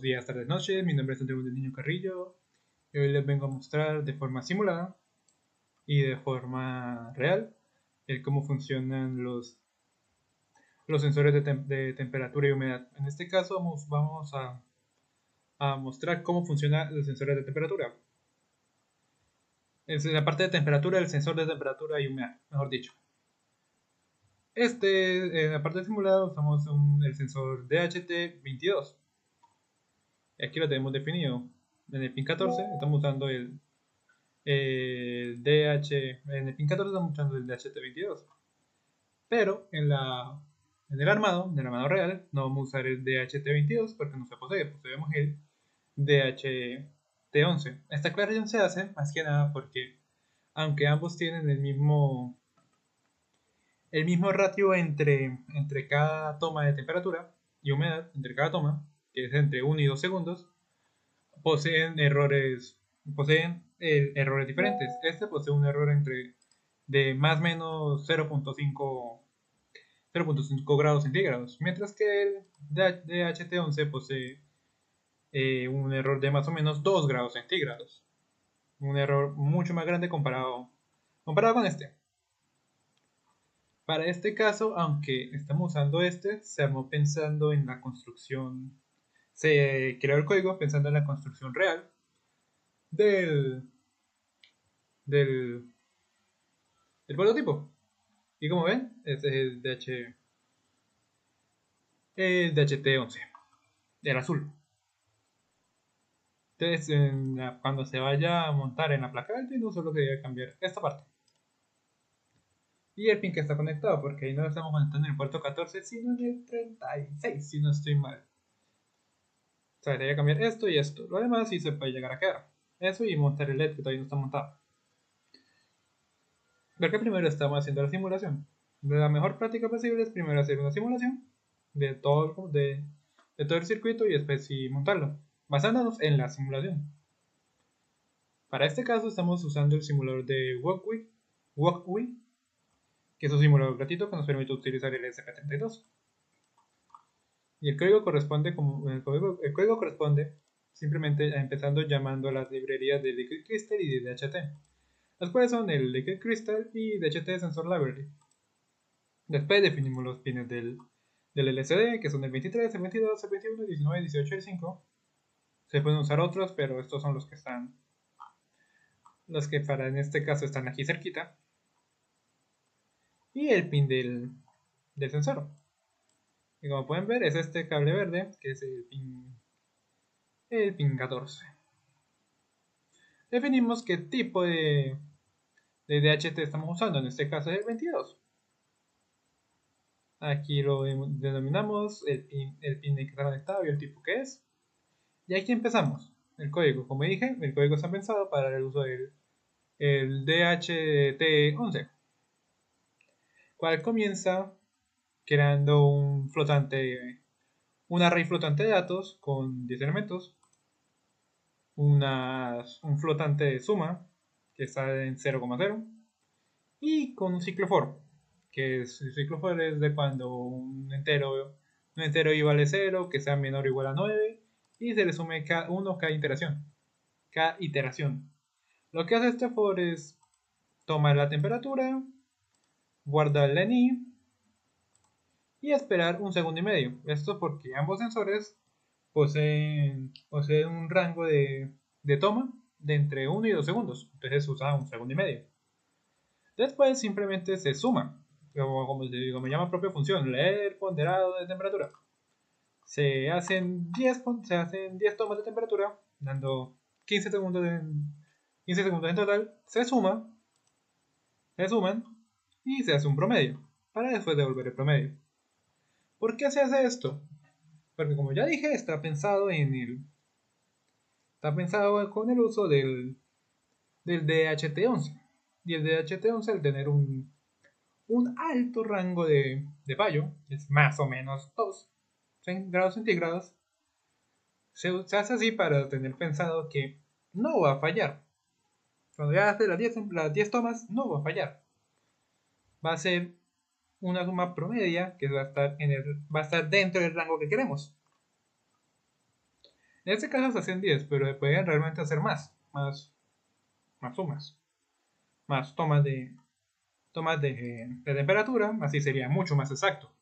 días, tardes, noches. Mi nombre es Santiago del Niño Carrillo y hoy les vengo a mostrar de forma simulada y de forma real el cómo funcionan los sensores de temperatura y humedad. En este caso vamos a mostrar cómo funcionan los sensores de temperatura. Es la parte de temperatura, el sensor de temperatura y humedad, mejor dicho. En la parte simulada usamos el sensor DHT22. Aquí lo tenemos definido. En el pin 14 estamos usando en el pin 14 estamos usando el DHT22. Pero en el armado real, no vamos a usar el DHT22 porque no se posee, poseemos el DHT11. Esta aclaración se hace más que nada porque, aunque ambos tienen el mismo ratio entre cada toma de temperatura y humedad, entre cada toma, que es entre 1 y 2 segundos, poseen errores diferentes. Este posee un error de más o menos 0.5 grados centígrados, mientras que el DHT11 posee un error de más o menos 2 grados centígrados. Un error mucho más grande comparado con este. Para este caso, aunque estamos usando se armó pensando en la construcción. Se creó el código pensando en la construcción real del, del, del prototipo. Y como ven, este es el DHT11, el azul. Entonces, cuando se vaya a montar en la placa del pin, solo quería cambiar esta parte. Y el pin que está conectado, porque ahí no lo estamos conectando en el puerto 14, sino en el 36, si no estoy mal. O sea, debería cambiar esto y esto. Lo demás sí se puede llegar a quedar. Eso y montar el LED que todavía no está montado. Ver que primero estamos haciendo la simulación. La mejor práctica posible es primero hacer una simulación de todo el circuito y después sí montarlo, basándonos en la simulación. Para este caso estamos usando el simulador de Walkway, que es un simulador gratuito que nos permite utilizar el ESP32. Y el código corresponde simplemente empezando llamando a las librerías de Liquid Crystal y de DHT, las cuales son el Liquid Crystal y DHT Sensor Library. Después definimos los pines del LCD, que son el 23, el 22, el 21, el 19, el 18 y el 5. Se pueden usar otros, pero estos son los que para en este caso están aquí cerquita. Y el pin del sensor. Y como pueden ver, es este cable verde, que es el pin 14. Definimos qué tipo de DHT estamos usando, en este caso es el 22. Aquí lo denominamos el pin que está conectado y el tipo que es. Y aquí empezamos. El código, como dije, el código está pensado para el uso del DHT11, cual comienza creando un array flotante de datos con 10 elementos, un flotante de suma que está en 0,0 y con un ciclo for, que el ciclo for es de cuando un entero y vale 0, que sea menor o igual a 9 y se le sume 1 cada iteración. Lo que hace este for es tomar la temperatura, guardar la NI y esperar un segundo y medio. Esto porque ambos sensores poseen un rango de toma de entre 1 y 2 segundos. Entonces se usa un segundo y medio. Después simplemente se suma, como me llama propia función, leer ponderado de temperatura. Se hacen 10 tomas de temperatura, dando 15 segundos en total. Se suman y se hace un promedio, para después devolver el promedio. ¿Por qué se hace esto? Porque como ya dije, está pensado con el uso del DHT11. Y el DHT11 al tener un alto rango de fallo, es más o menos 2 grados centígrados, se hace así para tener pensado que no va a fallar. Cuando ya hace las 10 tomas, no va a fallar. Va a ser una suma promedia que va a estar dentro del rango que queremos. En este caso se hacen 10, pero se pueden realmente hacer más sumas, más tomas de temperatura, así sería mucho más exacto.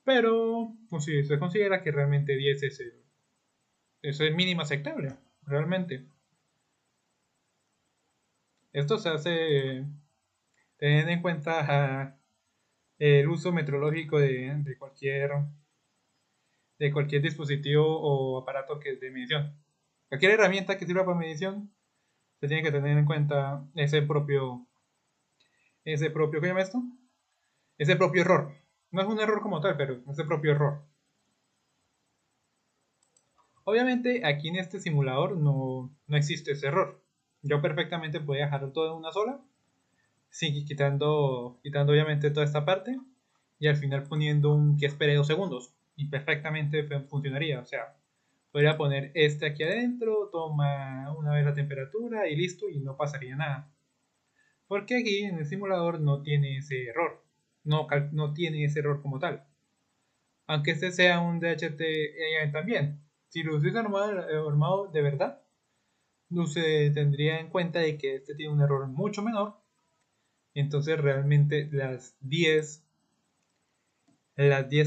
Pero pues, si se considera que realmente 10 es el mínimo aceptable, realmente. Esto se hace teniendo en cuenta el uso metrológico de cualquier dispositivo o aparato que es de medición. Cualquier herramienta que sirva para medición se tiene que tener en cuenta ¿qué llama esto? Ese propio error. No es un error como tal, pero ese propio error. Obviamente aquí en este simulador no existe ese error. Yo perfectamente podía dejar todo en una sola, sí, quitando obviamente toda esta parte y al final poniendo un que espere 2 segundos y perfectamente funcionaría. O sea, podría poner este aquí adentro, toma una vez la temperatura y listo y no pasaría nada. Porque aquí en el simulador no tiene ese error, no tiene ese error como tal. Aunque este sea un DHT también. Si lo hubiese armado de verdad, no se tendría en cuenta de que este tiene un error mucho menor. Entonces realmente las 10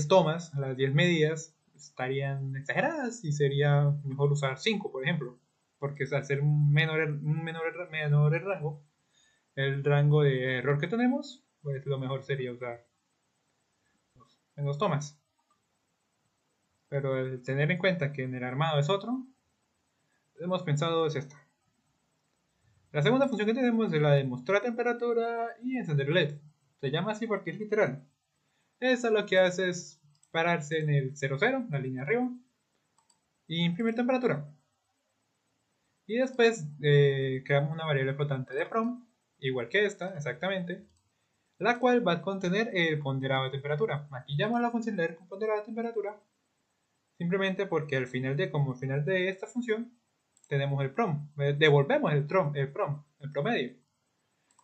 tomas, las 10 medidas estarían exageradas y sería mejor usar 5, por ejemplo. Porque al ser un menor el rango de error que tenemos, pues lo mejor sería usar menos tomas. Pero el tener en cuenta que en el armado es otro, hemos pensado es esta. La segunda función que tenemos es la de mostrar temperatura y encender el LED. Se llama así porque es literal. Esa lo que hace es pararse en el 00, la línea arriba, y imprimir temperatura. Y después creamos una variable flotante de from, igual que esta, exactamente, la cual va a contener el ponderado de temperatura. Aquí llamo a la función leer con ponderado de temperatura, simplemente porque como al final de esta función tenemos el prom, devolvemos el promedio.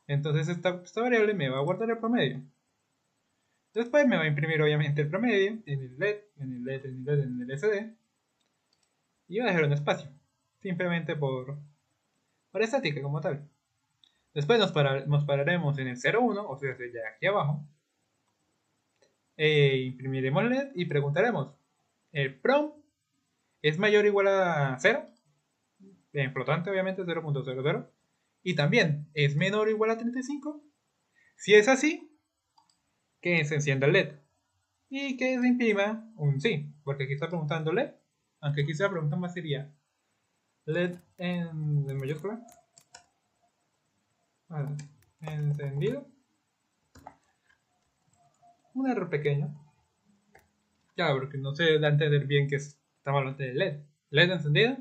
Entonces esta variable me va a guardar el promedio. Después me va a imprimir obviamente el promedio en el LED, en el SD, y va a dejar un espacio, simplemente por estática como tal. Después nos pararemos en el 01, o sea, ya aquí abajo, imprimiremos el LED y preguntaremos, ¿el prom es mayor o igual a 0? En flotante obviamente 0.00. Y también, ¿es menor o igual a 35? Si es así, que se encienda el LED. Y que se imprima un sí, porque aquí está preguntando LED, aunque aquí la pregunta más sería LED en mayúscula, encendido, un error pequeño, ya porque no se da a entender bien que estamos hablando de LED encendido.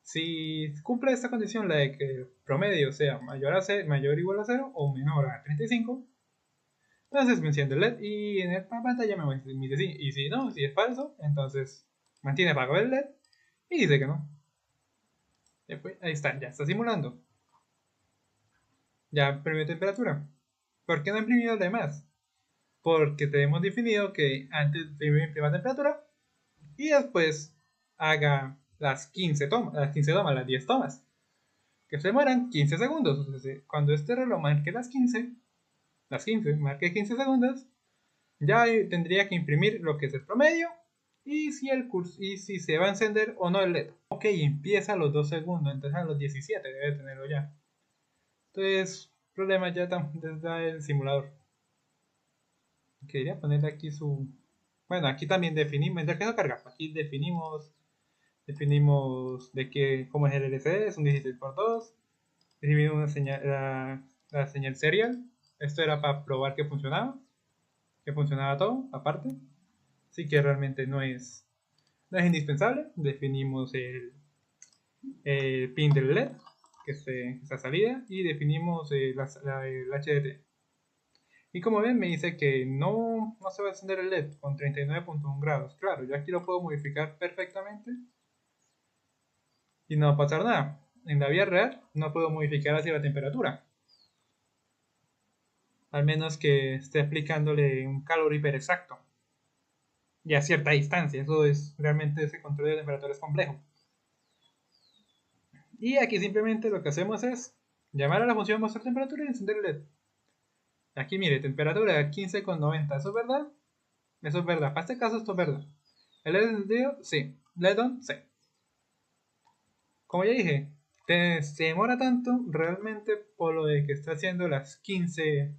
Si cumple esta condición, la de que el promedio sea mayor o igual a 0 o menor a 35, entonces me enciende el LED y en esta pantalla me dice sí. Y si no, si es falso, entonces mantiene apagado el LED y dice que no. Después, ahí está, ya está simulando. Ya imprimió temperatura. ¿Por qué no ha imprimido el demás? Porque tenemos definido que antes primero imprima temperatura y después haga las 10 tomas, que se demoran 15 segundos. O sea, cuando este reloj marque las 15, marque 15 segundos, ya tendría que imprimir lo que es el promedio y si se va a encender o no el LED. Ok, empieza a los 2 segundos, entonces a los 17 debe tenerlo ya. Entonces, problema ya desde el simulador. Quería ponerle aquí Bueno, aquí también definimos, mientras que no carga, aquí definimos de cómo es el LCD, es un 16x2. Definimos la señal serial. Esto era para probar que funcionaba todo, aparte. Así que realmente no es indispensable. Definimos el pin del LED, que es esa salida, y definimos el HDT. Y como ven, me dice que no se va a encender el LED con 39.1 grados. Claro, yo aquí lo puedo modificar perfectamente y no va a pasar nada. En la vida real no puedo modificar así la temperatura. Al menos que esté aplicándole un calor hiper exacto. y a cierta distancia. Eso es realmente, ese control de temperatura es complejo. Y aquí simplemente lo que hacemos es llamar a la función mostrar temperatura y encender el LED. Aquí mire, temperatura 15,90. ¿Eso es verdad? Eso es verdad. Para este caso esto es verdad. ¿El LED encendido? Sí. ¿LED on? Sí. Como ya dije, se demora tanto realmente por lo de que está haciendo las 15.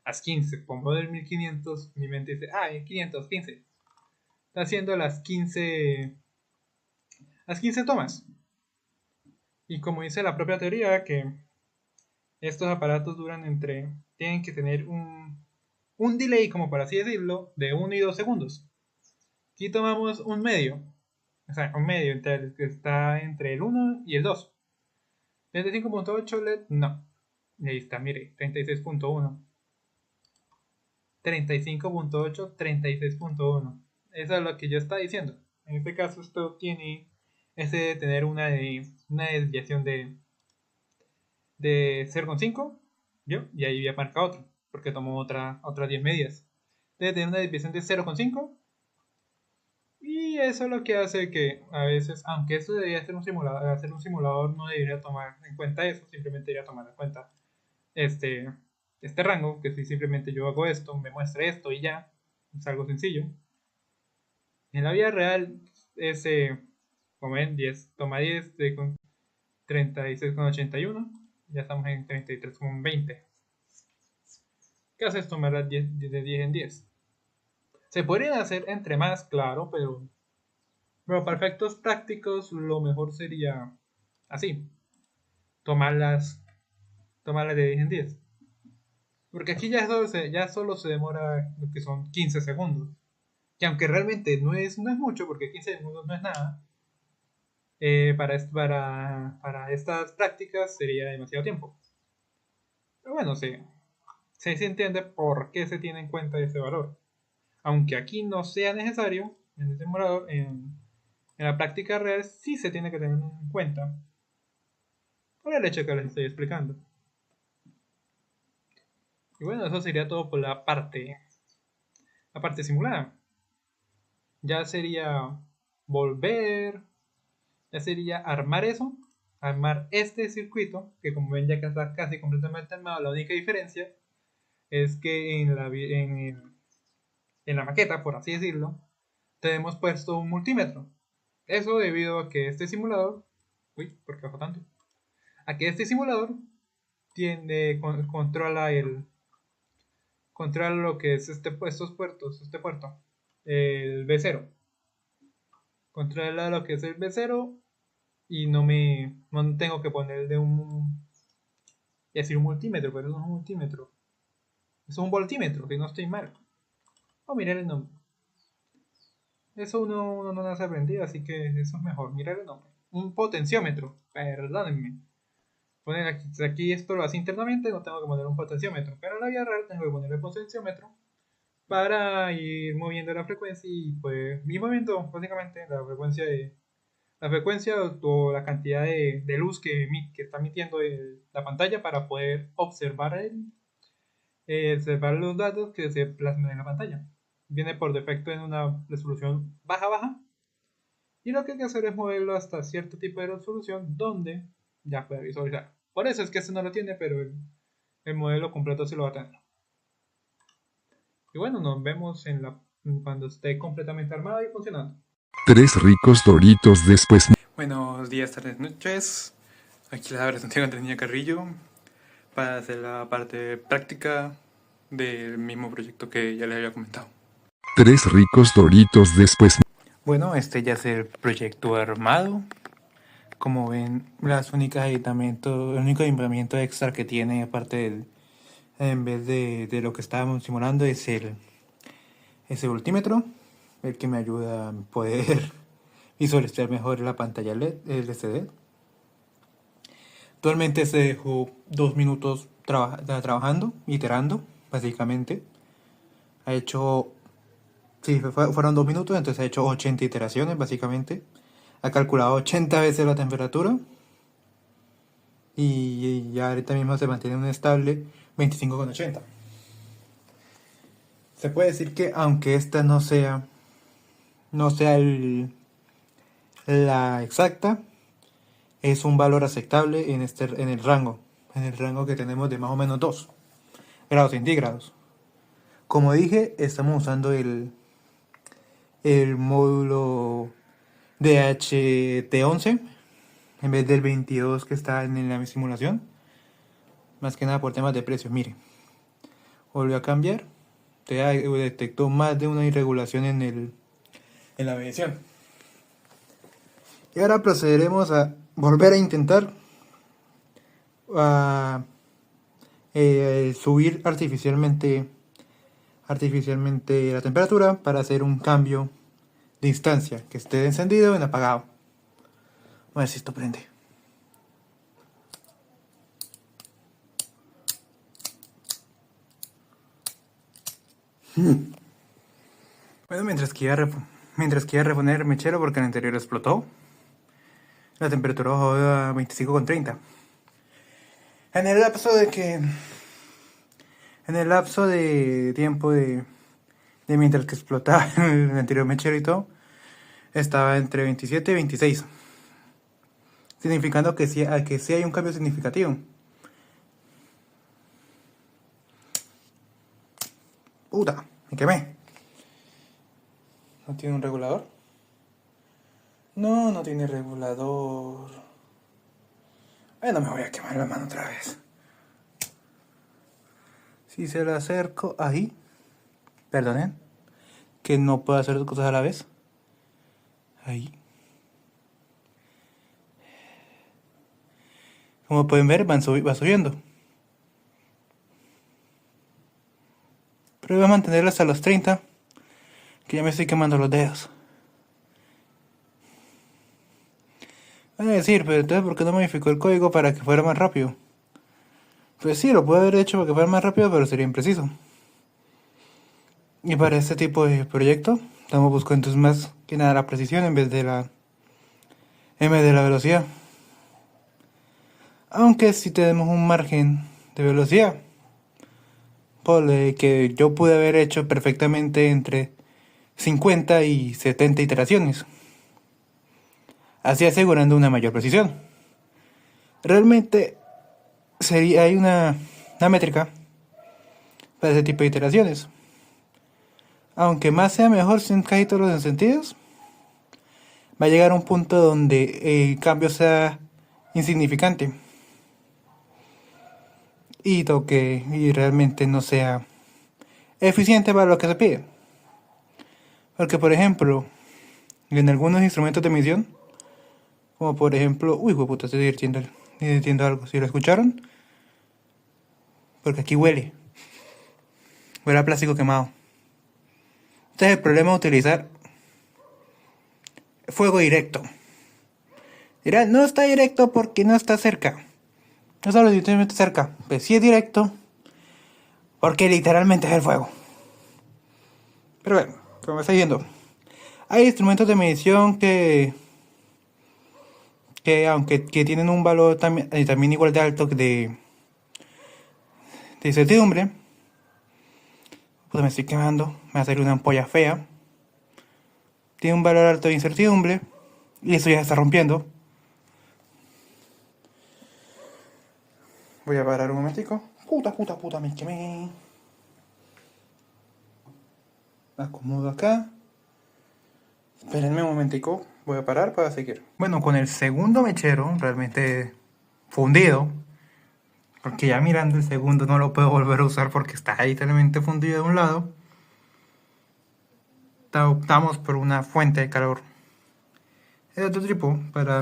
Las 15. Como del 1500, mi mente dice, 515. Está haciendo las 15. Las 15 tomas. Y como dice la propia teoría, que estos aparatos tienen que tener un delay, como por así decirlo, de 1 y 2 segundos. Aquí tomamos un medio, o sea, un medio que está entre el 1 y el 2. 35.8 LED, no. Y ahí está, mire, 36.1. 35.8, 36.1. Eso es lo que yo estaba diciendo. En este caso, esto tiene ese de tener una desviación de 0,5, ¿yo? Y ahí ya marca otro, porque tomó otras 10 medidas. Debe tener una desviación de 0,5. Y eso es lo que hace que a veces, aunque esto debería ser hacer un simulador no debería tomar en cuenta eso, simplemente debería tomar en cuenta este, este rango, que si simplemente yo hago esto, me muestra esto y ya, es algo sencillo. En la vida real, ese, como ven, 10, toma 10 de 36,81, ya estamos en 33,20. ¿Qué hace esto? Me da 10, de 10 en 10. Se podrían hacer entre más, claro, pero para efectos prácticos lo mejor sería así. Tomarlas, tomarlas de 10 en 10. Porque aquí ya solo se demora lo que son 15 segundos. Que aunque realmente no es mucho, porque 15 segundos no es nada, para estas prácticas sería demasiado tiempo. Pero bueno, se entiende por qué se tiene en cuenta ese valor. Aunque aquí no sea necesario, en el simulador, en la práctica real sí se tiene que tener en cuenta por el hecho que les estoy explicando. Y bueno, eso sería todo por la parte simulada. Ya sería volver, ya sería armar eso, armar este circuito, que como ven ya está casi completamente armado. La única diferencia es que en la maqueta, por así decirlo, tenemos puesto un multímetro. Eso debido a que este simulador, ¿por qué bajo tanto? A que este simulador controla lo que es estos puertos, este puerto, el B0. Controla lo que es el B0 y no tengo que ponerle un multímetro, pero no es un multímetro. Es un voltímetro, si no estoy mal. Mirar el nombre. Eso uno no nace aprendido, así que eso es mejor. Mirar el nombre. Un potenciómetro, perdónenme. Poner aquí esto lo hace internamente, no tengo que poner un potenciómetro. Pero en la vida real tengo que poner el potenciómetro para ir moviendo la frecuencia y pues mi movimiento básicamente la frecuencia o la cantidad de luz que está emitiendo la pantalla para poder observar los datos que se plasman en la pantalla. Viene por defecto en una resolución baja y lo que hay que hacer es moverlo hasta cierto tipo de resolución donde ya puede visualizar. Por eso es que este no lo tiene, pero el modelo completo sí lo va a tener. Y bueno, nos vemos cuando esté completamente armado y funcionando. 3 ricos Doritos después. Buenos días, tardes, noches. Aquí les habla Santiago Antonio Carrillo para hacer la parte práctica del mismo proyecto que ya les había comentado. 3 ricos Doritos después. Bueno, este ya es el proyecto armado. Como ven, el único implemento extra que tiene, aparte en vez de lo que estábamos simulando, es el voltímetro, el que me ayuda a poder visualizar mejor la pantalla LED, el LCD. Actualmente se dejó 2 minutos trabajando, iterando, básicamente. Ha hecho, fueron 2 minutos, entonces ha hecho 80 iteraciones, básicamente. Ha calculado 80 veces la temperatura. Y ya ahorita mismo se mantiene un estable 25,80. 80. Se puede decir que aunque esta no sea la no sea la exacta, es un valor aceptable en el rango que tenemos de más o menos 2 grados centígrados. Como dije, estamos usando el módulo DHT11 en vez del 22 que está en la simulación, más que nada por temas de precios. Mire, volvió a cambiar, ya detectó más de una irregulación en la medición. Y ahora procederemos a volver a intentar subir artificialmente la temperatura para hacer un cambio de instancia, que esté encendido en apagado. A ver si esto prende. Bueno, mientras que iba a reponer el mechero porque el anterior explotó, la temperatura bajó a 25,30. En el lapso de tiempo de mientras que explotaba el anterior mechero y todo, estaba entre 27 y 26, significando que sí hay un cambio significativo. Puta, me quemé. ¿No tiene un regulador? No tiene regulador. No me voy a quemar la mano otra vez. Si se lo acerco ahí, perdonen, que no puedo hacer dos cosas a la vez. Ahí. Como pueden ver, va subiendo. Pero voy a mantenerlo hasta los 30, que ya me estoy quemando los dedos. Van a decir, pero entonces ¿por qué no modificó el código para que fuera más rápido? Pues sí, lo puedo haber hecho para que fuera más rápido, pero sería impreciso. Y para este tipo de proyecto, estamos buscando entonces más que nada la precisión en vez de la M de la velocidad. Aunque si tenemos un margen de velocidad, que yo pude haber hecho perfectamente entre 50 y 70 iteraciones, así asegurando una mayor precisión. Realmente hay una métrica para ese tipo de iteraciones. Aunque más sea mejor en casi todos los sentidos, va a llegar a un punto donde el cambio sea insignificante y realmente no sea eficiente para lo que se pide. Porque, por ejemplo, en algunos instrumentos de medición, como por ejemplo, estoy divirtiendo algo. ¿Si lo escucharon? Porque aquí huele a plástico quemado. Este es el problema de utilizar fuego directo. Dirán, no está directo porque no está cerca. No solo literalmente cerca, pero sí es directo porque literalmente es el fuego. Pero bueno, como está yendo, hay instrumentos de medición que aunque tienen un valor también igual de alto de incertidumbre. Pues me estoy quemando, me va a salir una ampolla fea. Tiene un valor alto de incertidumbre y eso ya se está rompiendo. Voy a parar un momentico. Puta, me quemé. Me acomodo acá. Espérenme un momentico. Voy a parar para seguir. Bueno, con el segundo mechero realmente fundido, porque ya mirando el segundo no lo puedo volver a usar porque está ahí totalmente fundido de un lado. Optamos por una fuente de calor de otro tipo para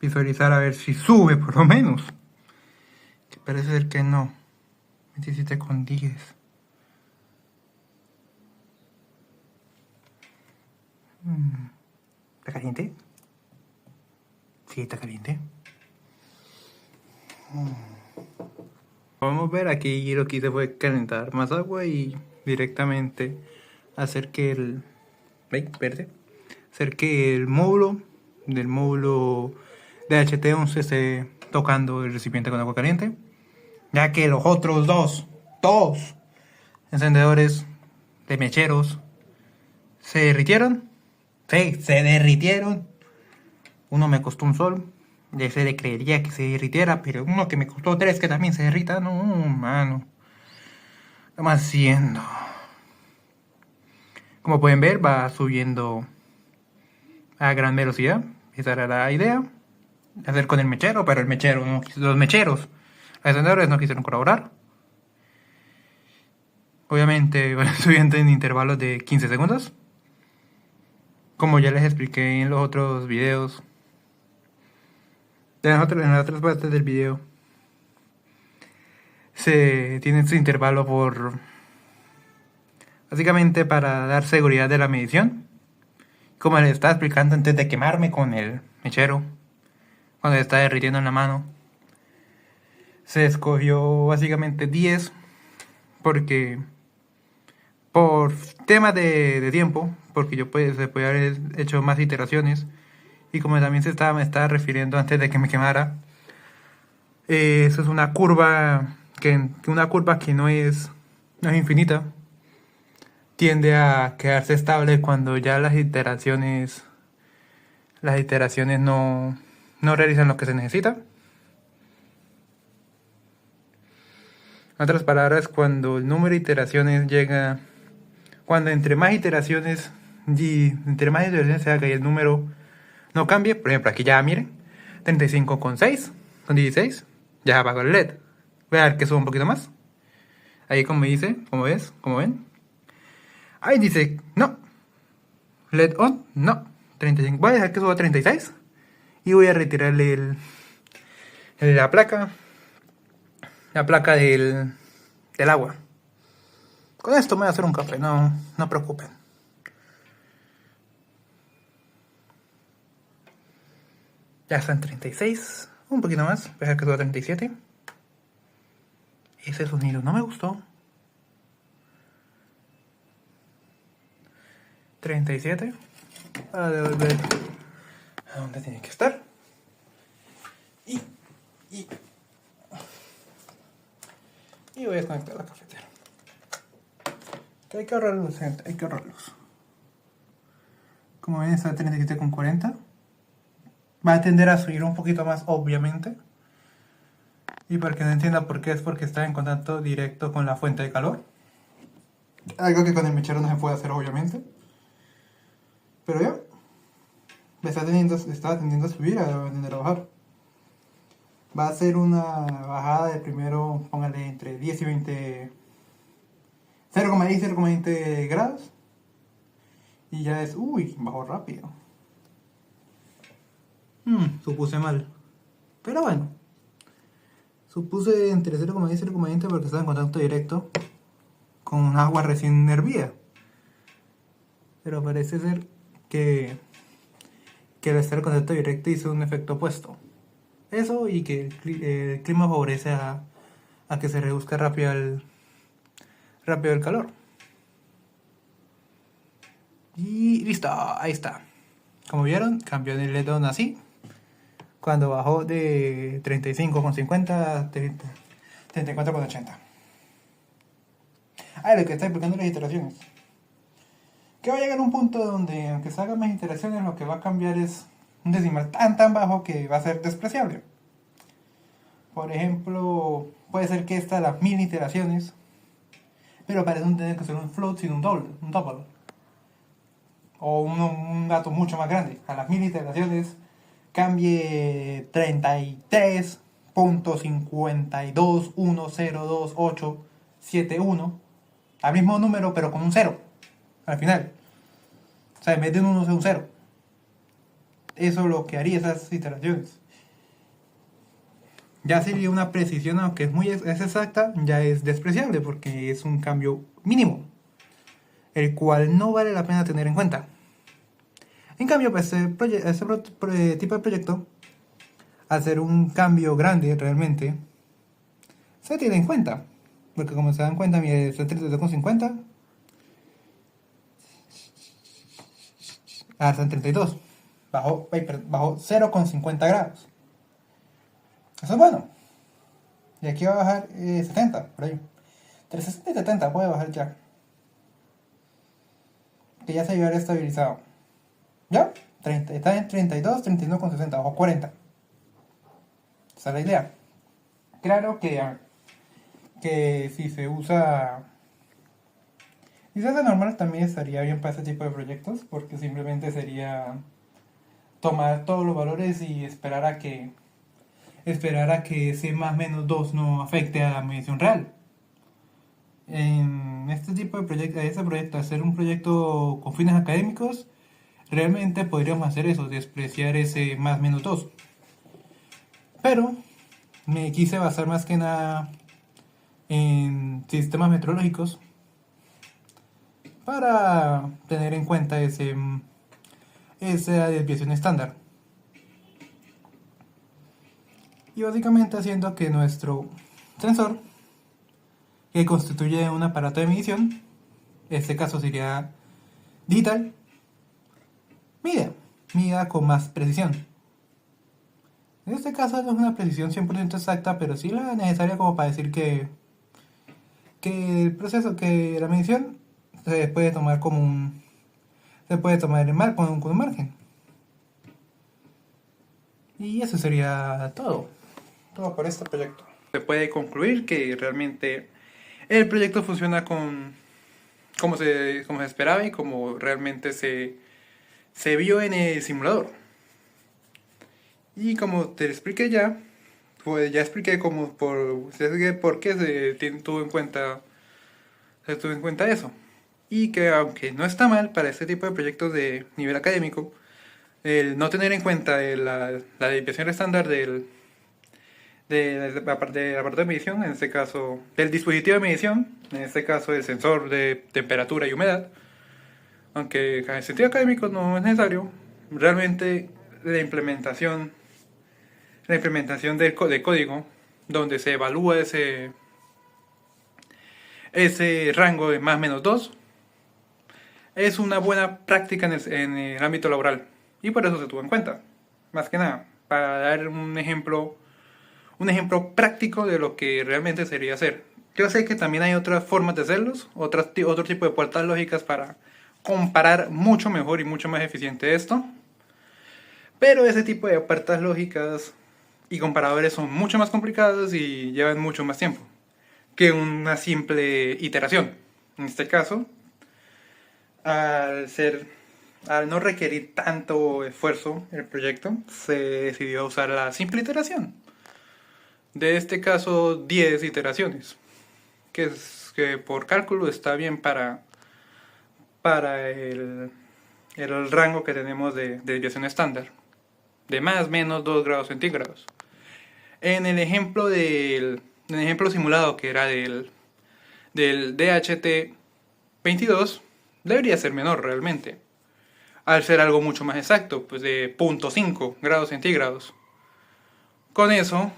visualizar a ver si sube por lo menos. Que parece ser que no. 27,10. ¿Está caliente? Sí, está caliente. Vamos a ver, aquí lo que hice fue calentar más agua y directamente hacer que el módulo de HT11 esté tocando el recipiente con agua caliente, ya que los otros dos encendedores de mecheros se derritieron Sí, se derritieron. Uno me costó un sol. Ya se le creería que se derritiera, pero uno que me costó 3 que también se derrita. No, mano. ¿Qué estamos haciendo? Como pueden ver, va subiendo a gran velocidad. Esa era la idea. Hacer con el mechero, pero el mechero no quiso. Los mecheros, los encendedores no quisieron colaborar. Obviamente van subiendo en intervalos de 15 segundos. Como ya les expliqué en los otros videos. En las otras partes del video. Se tiene su intervalo por... Básicamente para dar seguridad de la medición. Como les estaba explicando antes de quemarme con el mechero. Cuando se está derritiendo en la mano. Se escogió básicamente 10. Porque... Por temas de tiempo. Porque yo se puede haber hecho más iteraciones. Y como también me estaba refiriendo antes de que me quemara. Eso es una curva que no es infinita. Tiende a quedarse estable cuando ya las iteraciones no realizan lo que se necesita. En otras palabras, cuando el número de iteraciones llega, cuando entre más iteraciones se haga y el número no cambie, por ejemplo, aquí ya miren, 35 con 6, con 16, ya apagó el LED. Voy a ver que suba un poquito más. Ahí como dice, como ven. Ahí dice, no. LED on, no. 35. Voy a dejar que suba a 36. Y voy a retirarle la placa. La placa del agua. Con esto me voy a hacer un café, no preocupen. Ya está en 36. Un poquito más. Voy a dejar que suba a 37. Ese sonido no me gustó. 37. Para devolver a donde tiene que estar. Y voy a desconectar la cafetera. Que hay que ahorrar luz, gente. Hay que ahorrar luz. Como ven, está a 37,40. Va a tender a subir un poquito más, obviamente. Y para que no entienda por qué, es porque está en contacto directo con la fuente de calor. Algo que con el mechero no se puede hacer, obviamente. Pero ya. Está tendiendo a subir, a tender a bajar. Va a ser una bajada de primero, póngale entre 10 y 20... 0,10 y 0,20 grados. Y ya es... Uy, bajó rápido. Supuse mal. Pero bueno. Supuse entre 0,10 y 0,20 porque estaba en contacto directo con agua recién hervida. Pero parece ser que al estar en contacto directo hizo un efecto opuesto. Eso y que el clima favorece a que se reduzca rápido el calor. Y listo, ahí está. Como vieron, cambió el LED así. Cuando bajó de 35,50 a 34,80. Lo que está explicando las iteraciones. Que va a llegar un punto donde, aunque se hagan más iteraciones, lo que va a cambiar es un decimal tan bajo que va a ser despreciable. Por ejemplo, puede ser que esta las 1000 iteraciones, pero parece no tener que ser un float sino un double. O un dato mucho más grande. A las 1000 iteraciones cambie 33.52102871 al mismo número pero con un 0 al final. O sea, en vez de un 1 sea un 0. Eso es lo que haría esas iteraciones. Ya sería una precisión, aunque es exacta, ya es despreciable porque es un cambio mínimo, el cual no vale la pena tener en cuenta. En cambio, pues este tipo de proyecto, hacer un cambio grande realmente, se tiene en cuenta. Porque como se dan cuenta, mire, está 32,50. Ahora está en 32. Bajó 0,50 grados. Eso es bueno. Y aquí va a bajar 70, por ahí. Entre 60 y 70 puede bajar ya. Que ya se había estabilizado. ¿Ya? 30, está en 32, 31,60 o 40. Esa es la idea. Claro que si se usa... Si se hace normal también estaría bien para este tipo de proyectos, porque simplemente sería tomar todos los valores y esperar a que ese más menos 2 no afecte a la medición real. En este tipo de proyecto, hacer un proyecto con fines académicos, realmente podríamos hacer eso, despreciar ese más menos 2. Pero me quise basar más que nada en sistemas meteorológicos para tener en cuenta esa desviación estándar. Y básicamente haciendo que nuestro sensor, que constituye un aparato de medición, en este caso sería digital, mida con más precisión. En este caso no es una precisión 100% exacta, pero sí la necesaria como para decir que el proceso, que la medición se puede tomar con un margen. Y eso sería todo por este proyecto. Se puede concluir que realmente el proyecto funciona como se esperaba y como realmente se vio en el simulador. Y como te expliqué ya, pues ya expliqué por qué se tuvo en cuenta eso. Y que aunque no está mal para este tipo de proyectos de nivel académico, el no tener en cuenta la desviación estándar del aparato de medición, en este caso del dispositivo de medición, en este caso el sensor de temperatura y humedad, aunque en el sentido académico no es necesario, realmente la implementación de código donde se evalúa ese rango de más menos 2 es una buena práctica en el ámbito laboral y por eso se tuvo en cuenta, más que nada, para dar un ejemplo práctico de lo que realmente sería hacer. Yo sé que también hay otras formas de hacerlos, otro tipo de puertas lógicas para comparar mucho mejor y mucho más eficiente esto, pero ese tipo de puertas lógicas y comparadores son mucho más complicados y llevan mucho más tiempo que una simple iteración. En este caso, al no requerir tanto esfuerzo el proyecto, se decidió usar la simple iteración. De este caso, 10 iteraciones, que por cálculo está bien para el rango que tenemos de desviación estándar, de más o menos 2 grados centígrados. En el ejemplo simulado, que era del DHT22, debería ser menor realmente, al ser algo mucho más exacto, pues de 0.5 grados centígrados. Con eso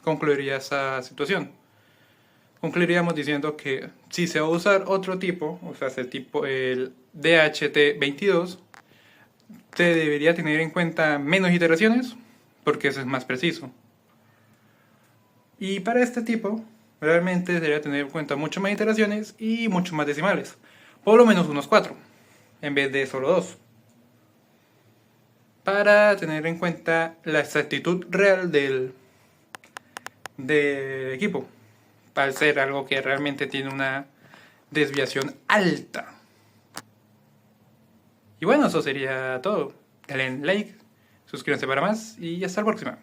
concluiría esa situación. Concluiríamos diciendo que si se va a usar otro tipo, o sea, el DHT22, se debería tener en cuenta menos iteraciones, porque eso es más preciso. Y para este tipo, realmente debería tener en cuenta mucho más iteraciones y mucho más decimales. Por lo menos unos 4, en vez de solo 2. Para tener en cuenta la exactitud real del equipo. Para ser algo que realmente tiene una desviación alta. Y bueno, eso sería todo. Denle like, suscríbanse para más y hasta la próxima.